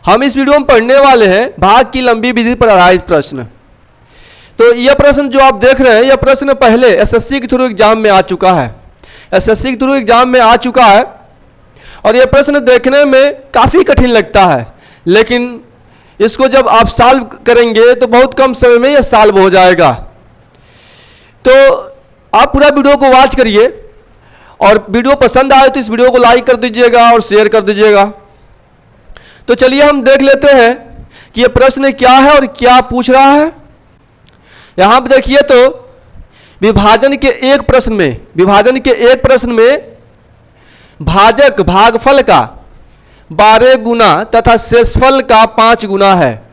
हम इस वीडियो में पढ़ने वाले हैं भाग की लंबी विधि पर आधारित प्रश्न। तो यह प्रश्न जो आप देख रहे हैं, यह प्रश्न पहले एसएससी के थ्रू एग्जाम में आ चुका है। एसएससी के थ्रू एग्जाम में आ चुका है और यह प्रश्न देखने में काफ़ी कठिन लगता है, लेकिन इसको जब आप सॉल्व करेंगे तो बहुत कम समय में यह सॉल्व हो जाएगा। तो आप पूरा वीडियो को वॉच करिए और वीडियो पसंद आए तो इस वीडियो को लाइक कर दीजिएगा और शेयर कर दीजिएगा। तो चलिए हम देख लेते हैं कि यह प्रश्न क्या है और क्या पूछ रहा है। यहां पर देखिए तो विभाजन के एक प्रश्न में भाजक भागफल का 12 गुना तथा शेषफल का 5 गुना है।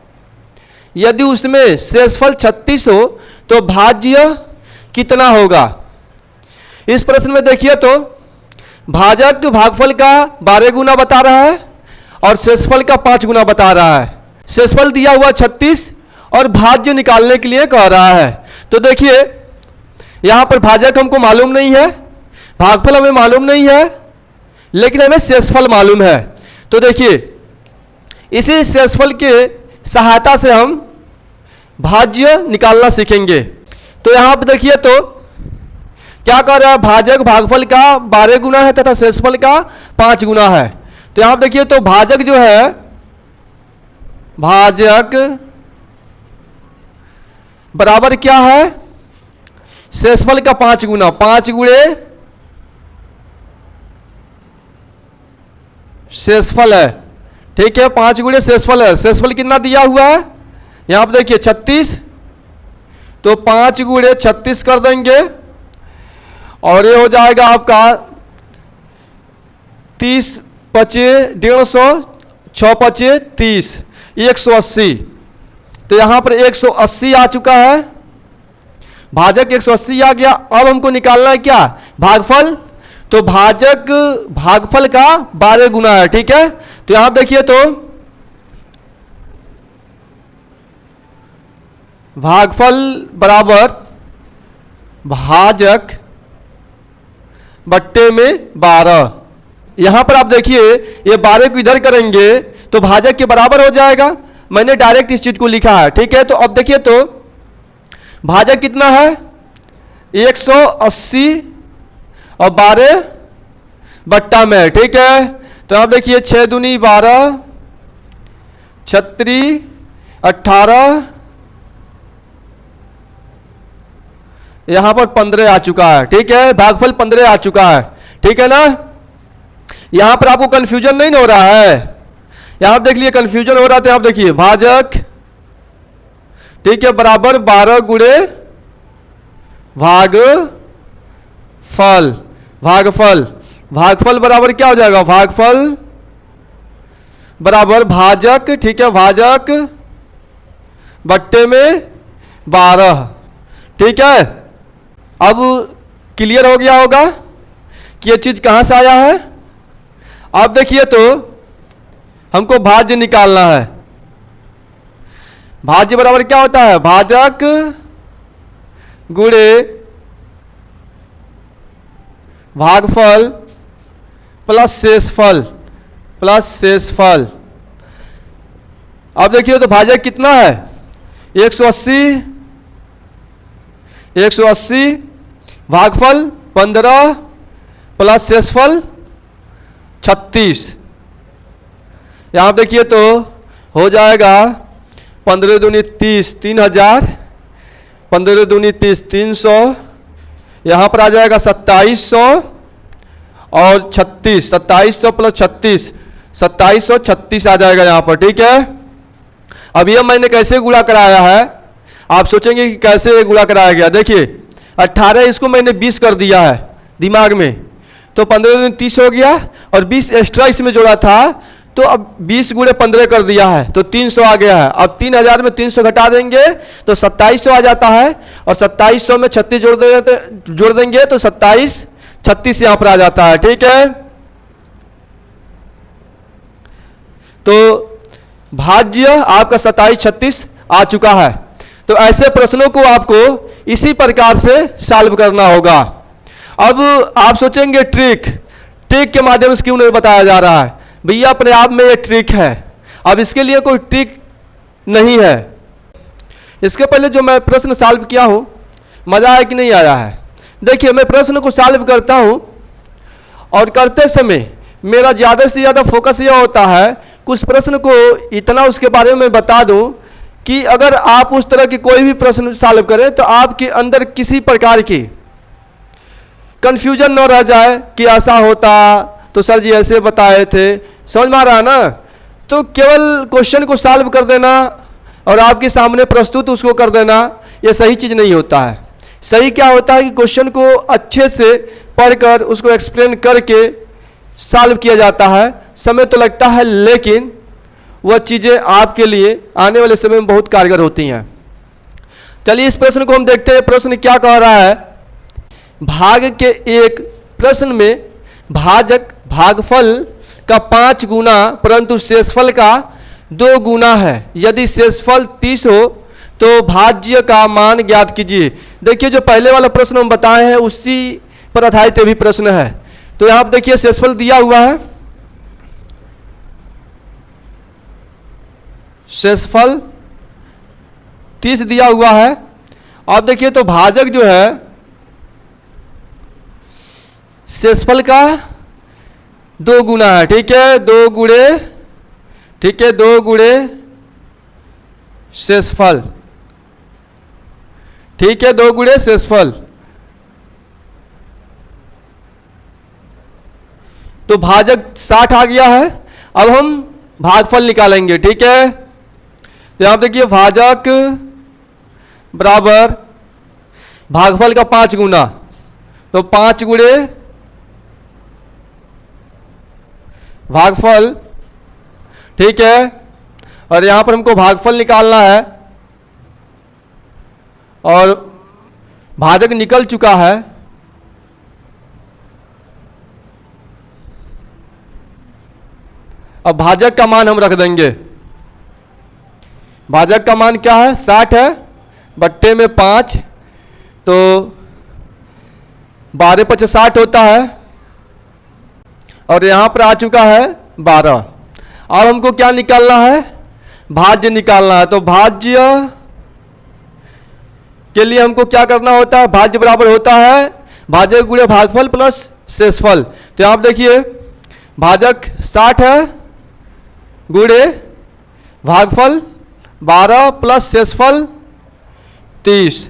यदि उसमें शेषफल 36 हो तो भाज्य कितना होगा। इस प्रश्न में देखिए तो भाजक भागफल का 12 गुना बता रहा है और शेषफल का 5 गुना बता रहा है। शेषफल दिया हुआ 36 और भाज्य निकालने के लिए कह रहा है। तो देखिए यहां पर भाजक हमको मालूम नहीं है, भागफल हमें मालूम नहीं है, लेकिन हमें शेषफल मालूम है। तो देखिए इसी शेषफल के सहायता से हम भाज्य निकालना सीखेंगे। तो यहां पर देखिए तो क्या कह रहा है, भाजक भागफल का 12 गुना है तथा शेषफल का 5 गुना है। तो यहां पर देखिए तो भाजक जो है, भाजक बराबर क्या है, शेषफल का 5 गुना, 5 गुणे शेषफल है। ठीक है, 5 गुणे शेषफल है। शेषफल कितना दिया हुआ है, यहां पर देखिए 36, तो 5 गुणे 36 कर देंगे और ये हो जाएगा आपका 30 पचे 150, 6 पचे 30, 180। तो यहां पर 180 आ चुका है, भाजक 180 आ गया। अब हमको निकालना है क्या, भागफल। तो भाजक भागफल का 12 गुना है। ठीक है, तो यहां देखिए तो भागफल बराबर भाजक बट्टे में 12। यहां पर आप देखिए ये 12 को इधर करेंगे तो भाजक के बराबर हो जाएगा। मैंने डायरेक्ट इस चीज को लिखा है। ठीक है, तो अब देखिए तो भाजक कितना है, 180 और 12 बट्टा में। ठीक है, तो आप देखिए 6 दूनी 12, 36 18, यहां पर 15 आ चुका है। ठीक है, भागफल 15 आ चुका है। ठीक है ना, यहां पर आपको कंफ्यूजन नहीं हो रहा है, यहां देख लिए कंफ्यूजन हो रहा था। आप देखिए भाजक, ठीक है, बराबर 12 गुणे भागफल, भागफल बराबर क्या हो जाएगा, भागफल बराबर भाजक, ठीक है, भाजक बट्टे में 12। ठीक है, अब क्लियर हो गया होगा कि ये चीज कहां से आया है। अब देखिए तो हमको भाज्य निकालना है। भाज्य बराबर क्या होता है, भाजक गुणे भागफल प्लस शेषफल, अब देखिए तो भाजक कितना है, 180, भागफल 15 प्लस शेषफल 36। यहां देखिए तो हो जाएगा 15 दूनी 30, 3000, 15 दूनी 30, 300, यहां पर आ जाएगा 2700 और 36, 2700 प्लस 36, 2736 आ जाएगा यहां पर। ठीक है, अब यह मैंने कैसे गुणा कराया है, आप सोचेंगे कि कैसे गुणा कराया गया। देखिए 18, इसको मैंने 20 कर दिया है दिमाग में, तो 15 दूनी 30 हो गया और 20 एक्स्ट्रा इसमें जोड़ा था, तो अब 20 गुणे 15 कर दिया है तो 300 आ गया है। अब 3000 में 300 घटा देंगे तो 2700 आ जाता है और 2700 में 36 जोड़ देंगे तो 36 यहां पर आ जाता है। ठीक है, तो भाज्य आपका 2736 आ चुका है। तो ऐसे प्रश्नों को आपको इसी प्रकार से सॉल्व करना होगा। अब आप सोचेंगे ट्रिक के माध्यम से क्यों नहीं बताया जा रहा है। भैया अपने आप में ये ट्रिक है, अब इसके लिए कोई ट्रिक नहीं है। इसके पहले जो मैं प्रश्न सॉल्व किया हूँ, मज़ा आया कि नहीं आया है? देखिए, मैं प्रश्न को सॉल्व करता हूँ और करते समय मेरा ज़्यादा से ज़्यादा फोकस यह होता है कुछ प्रश्न को इतना उसके बारे में बता दूँ कि अगर आप उस तरह के कोई भी प्रश्न सॉल्व करें तो आपके अंदर किसी प्रकार की कन्फ्यूजन न रह जाए कि ऐसा होता तो सर जी ऐसे बताए थे। समझ में आ रहा है ना? तो केवल क्वेश्चन को सॉल्व कर देना और आपके सामने प्रस्तुत उसको कर देना, ये सही चीज़ नहीं होता है। सही क्या होता है कि क्वेश्चन को अच्छे से पढ़कर उसको एक्सप्लेन करके सॉल्व किया जाता है। समय तो लगता है, लेकिन वह चीज़ें आपके लिए आने वाले समय में बहुत कारगर होती हैं। चलिए इस प्रश्न को हम देखते हैं। प्रश्न क्या कह रहा है? भाग के एक प्रश्न में भाजक भागफल का 5 गुना परंतु शेषफल का 2 गुना है। यदि शेषफल 30 हो तो भाज्य का मान ज्ञात कीजिए। देखिए, जो पहले वाला प्रश्न हम बताए हैं उसी पर आधारित ये भी प्रश्न है। तो यहाँ आप देखिए शेषफल दिया हुआ है, शेषफल 30 दिया हुआ है। आप देखिए तो भाजक जो है शेषफल का 2 गुना है। ठीक है, 2 गुणे, ठीक है, 2 गुणे शेषफल, ठीक है, 2 गुणे शेषफल। तो भाजक 60 आ गया है। अब हम भागफल निकालेंगे। ठीक है, तो यहां देखिए भाजक बराबर भागफल का 5 गुना, तो 5 गुणे भागफल। ठीक है, और यहां पर हमको भागफल निकालना है और भाजक निकल चुका है। अब भाजक का मान हम रख देंगे। भाजक का मान क्या है? 60 है, बट्टे में 5, तो 12 × 5 = 60 होता है और यहां पर आ चुका है 12। अब हमको क्या निकालना है? भाज्य निकालना है। तो भाज्य के लिए हमको क्या करना होता है? भाज्य बराबर होता है भाजक गुणे भागफल प्लस शेषफल। तो यहां आप देखिए भाजक 60 है गुणे भागफल 12 प्लस शेषफल 30,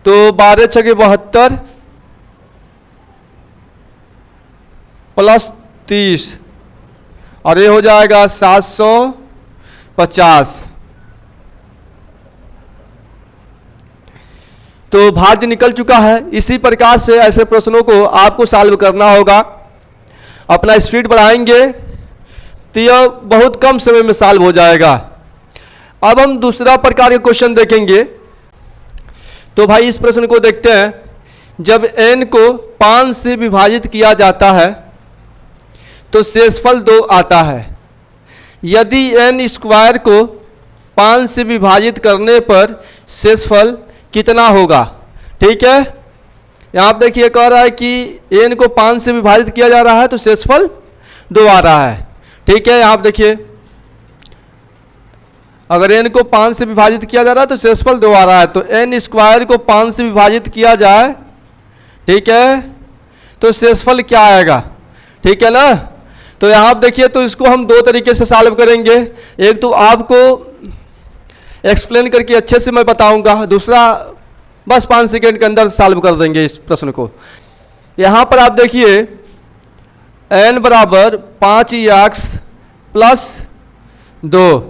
तो 12 × 6 = 72 प्लस 30 और ये हो जाएगा 750। तो भाज्य निकल चुका है। इसी प्रकार से ऐसे प्रश्नों को आपको सॉल्व करना होगा। अपना स्पीड बढ़ाएंगे तो यह बहुत कम समय में सॉल्व हो जाएगा। अब हम दूसरा प्रकार के क्वेश्चन देखेंगे। तो भाई इस प्रश्न को देखते हैं। जब n को 5 से विभाजित किया जाता है तो शेषफल 2 आता है। यदि n स्क्वायर को 5 से विभाजित करने पर शेषफल कितना होगा? ठीक है, यहाँ आप देखिए कह रहा है कि n को 5 से विभाजित किया जा रहा है तो शेषफल 2 आ रहा है। ठीक है, यहाँ आप देखिए अगर n को 5 से विभाजित किया जा रहा है तो शेषफल 2 आ रहा है। तो n स्क्वायर को 5 से विभाजित किया जाए, ठीक है, तो शेषफल क्या आएगा? ठीक है ना? तो यहाँ आप देखिए तो इसको हम 2 तरीके से सॉल्व करेंगे। एक तो आपको एक्सप्लेन करके अच्छे से मैं बताऊंगा, दूसरा बस 5 सेकेंड के अंदर सॉल्व कर देंगे इस प्रश्न को। यहाँ पर आप देखिए n बराबर 5x प्लस 2,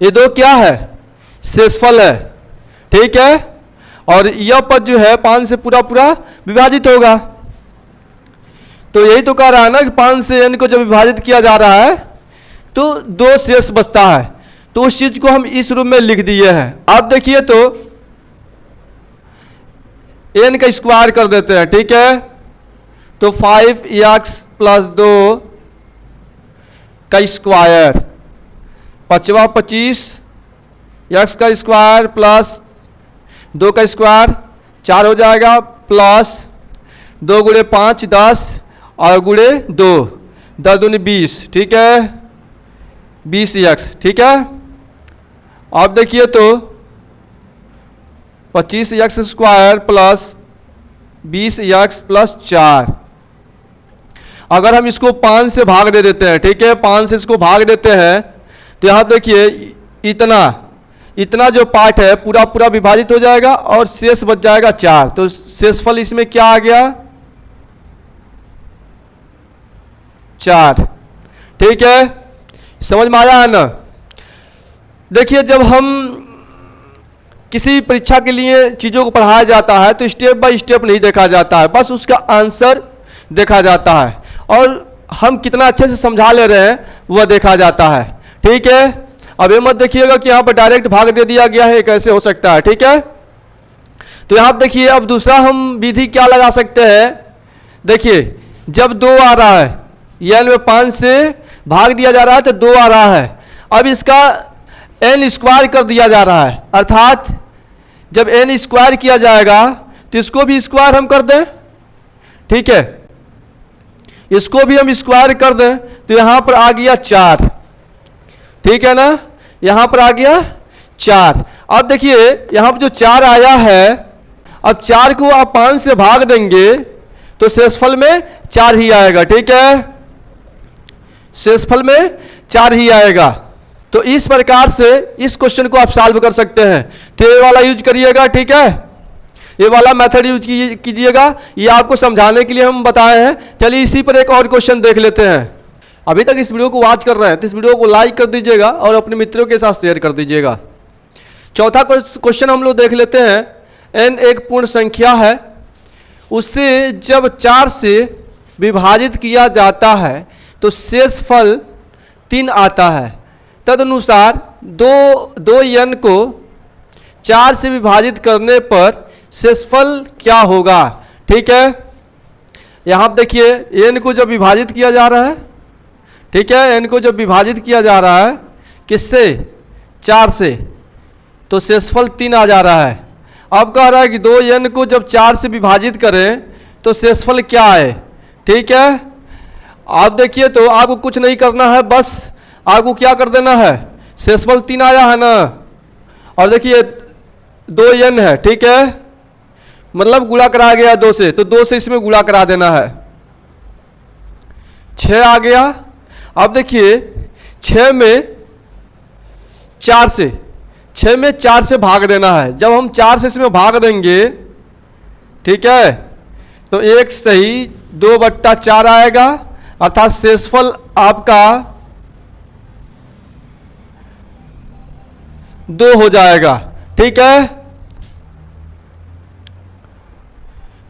ये 2 क्या है? शेषफल है। ठीक है, और यह पद जो है 5 से पूरा पूरा विभाजित होगा। तो यही तो कह रहा है ना कि 5 से n को जब विभाजित किया जा रहा है तो 2 शेष बचता है। तो उस चीज को हम इस रूप में लिख दिए हैं। आप देखिए तो n का स्क्वायर कर देते हैं। ठीक है, तो 5x प्लस 2 का स्क्वायर, 5 × 25, x का स्क्वायर प्लस 2 का स्क्वायर 4 हो जाएगा, प्लस 2 × 5 10 और गुणे 2, 10 दूनी 20। ठीक है, 20x, ठीक है। आप देखिए तो 25x square plus 20x plus 4, अगर हम इसको 5 से भाग दे देते हैं, ठीक है, 5 से इसको भाग देते हैं तो यहाँ देखिए इतना जो पार्ट है पूरा पूरा विभाजित हो जाएगा और शेष बच जाएगा 4। तो शेषफल इसमें क्या आ गया? 4, ठीक है। समझ में आया है ना? देखिए जब हम किसी परीक्षा के लिए चीज़ों को पढ़ाया जाता है तो स्टेप बाय स्टेप नहीं देखा जाता है, बस उसका आंसर देखा जाता है और हम कितना अच्छे से समझा ले रहे हैं वह देखा जाता है, ठीक है। अब ये मत देखिएगा कि यहाँ पर डायरेक्ट भाग दे दिया गया है, कैसे हो सकता है, ठीक है। तो यहाँ देखिए अब दूसरा हम विधि क्या लगा सकते हैं। देखिए जब 2 आ रहा है, n में 5 से भाग दिया जा रहा है तो 2 आ रहा है, अब इसका n स्क्वायर कर दिया जा रहा है, अर्थात जब n स्क्वायर किया जाएगा तो इसको भी स्क्वायर हम कर दें, ठीक है, इसको भी हम स्क्वायर कर दें तो यहाँ पर आ गया 4, ठीक है ना, यहाँ पर आ गया 4। अब देखिए यहाँ पर जो 4 आया है, अब 4 को आप 5 से भाग देंगे तो शेषफल में 4 ही आएगा, ठीक है, शेषफल में 4 ही आएगा। तो इस प्रकार से इस क्वेश्चन को आप सॉल्व कर सकते हैं। तो ये वाला यूज करिएगा, ठीक है, ये वाला मेथड यूज कीजिएगा, ये आपको समझाने के लिए हम बताए हैं। चलिए इसी पर एक और क्वेश्चन देख लेते हैं। अभी तक इस वीडियो को वॉच कर रहे हैं तो इस वीडियो को लाइक कर दीजिएगा और अपने मित्रों के साथ शेयर कर दीजिएगा। चौथा क्वेश्चन हम लोग देख लेते हैं। n एक पूर्ण संख्या है, उससे जब 4 से विभाजित किया जाता है तो शेषफल 3 आता है। तदनुसार दो n को 4 से विभाजित करने पर शेषफल क्या होगा, ठीक है। यहाँ देखिए n को जब विभाजित किया जा रहा है, ठीक है, n को जब विभाजित किया जा रहा है किससे? 4 से, तो शेषफल 3 आ जा रहा है। अब कह रहा है कि 2n को जब 4 से विभाजित करें तो शेषफल क्या आए, ठीक है। आप देखिए तो आपको कुछ नहीं करना है, बस आपको क्या कर देना है, शेषफल 3 आया है ना, और देखिए 2n है, ठीक है, मतलब गुणा करा गया 2 से, तो 2 से इसमें गुणा करा देना है, 6 आ गया। अब देखिए 6 में 4 से भाग देना है। जब हम 4 से इसमें भाग देंगे, ठीक है, तो 1 सही 2/4 आएगा, अर्थात शेषफल आपका 2 हो जाएगा, ठीक है।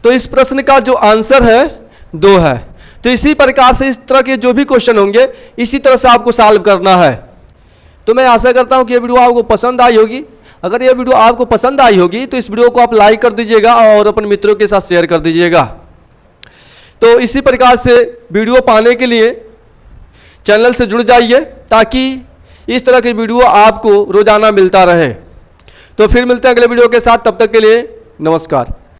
तो इस प्रश्न का जो आंसर है 2 है। तो इसी प्रकार से इस तरह के जो भी क्वेश्चन होंगे इसी तरह से आपको सॉल्व करना है। तो मैं आशा करता हूं कि ये वीडियो आपको पसंद आई होगी। अगर ये वीडियो आपको पसंद आई होगी तो इस वीडियो को आप लाइक कर दीजिएगा और अपने मित्रों के साथ शेयर कर दीजिएगा। तो इसी प्रकार से वीडियो पाने के लिए चैनल से जुड़ जाइए ताकि इस तरह की वीडियो आपको रोजाना मिलता रहे। तो फिर मिलते हैं अगले वीडियो के साथ, तब तक के लिए नमस्कार।